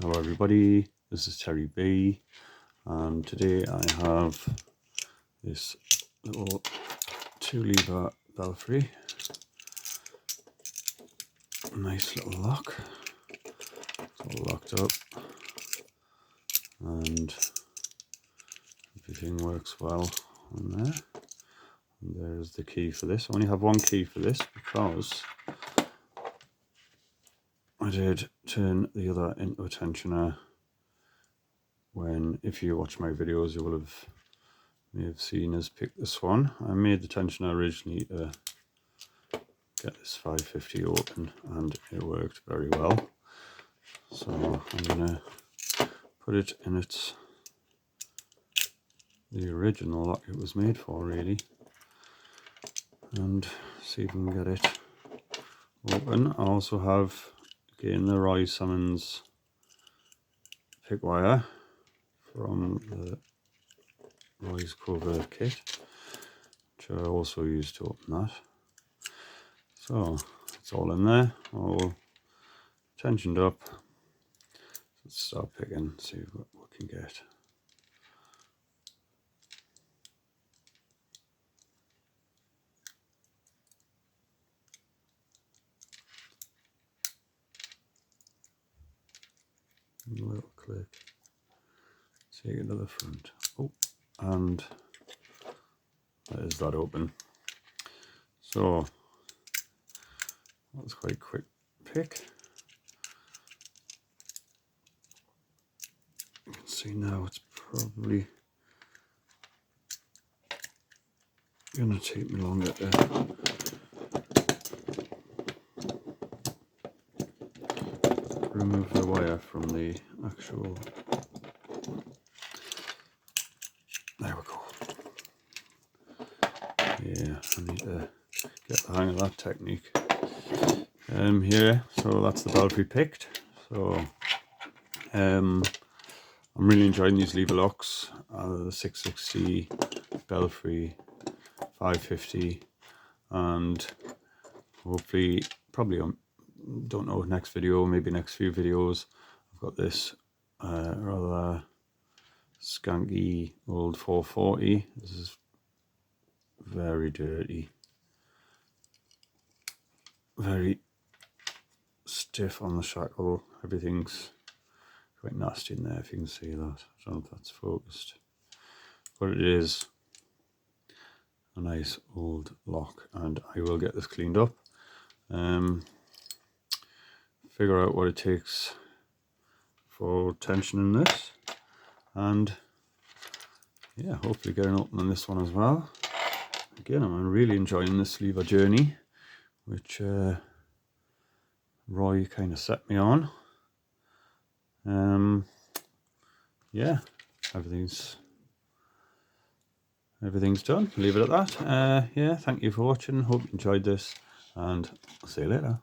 Hello everybody, this is Terry B, and today I have this little 2-lever Belfry. Nice little lock, it's all locked up and everything works well on there. And there's the key for this. I only have one key for this because I did turn the other into a tensioner when, if you watch my videos, you may have seen us pick this one. I made the tensioner originally to get this 550 open and it worked very well. So I'm gonna put it in the original lock it was made for really, and see if we can get it open. I also have again the Roy Simmons pick wire from the Roy's covert kit, which I also used to open that. So it's all in there, all tensioned up. Let's start picking, see what we can get. A little click. Take it to the front. Oh, and there's that open. So that's quite a quick pick. You can see now it's probably going to take me longer to remove the wire from the actual. There we go. Yeah, I need to get the hang of that technique. Here, so that's the Belfry picked. So I'm really enjoying these lever locks. The 660, Belfry, 550, and hopefully, probably don't know, next video, maybe next few videos, I've got this rather skanky old 440. This is very dirty, very stiff on the shackle. Everything's quite nasty in there, if you can see that. I don't know if that's focused, but it is a nice old lock, and I will get this cleaned up, figure out what it takes for tensioning this, and yeah, hopefully get an open on this one as well. Again, I'm really enjoying this lever journey, which Roy kind of set me on. Yeah, everything's done. Leave it at that. Yeah, thank you for watching. Hope you enjoyed this, and I'll see you later.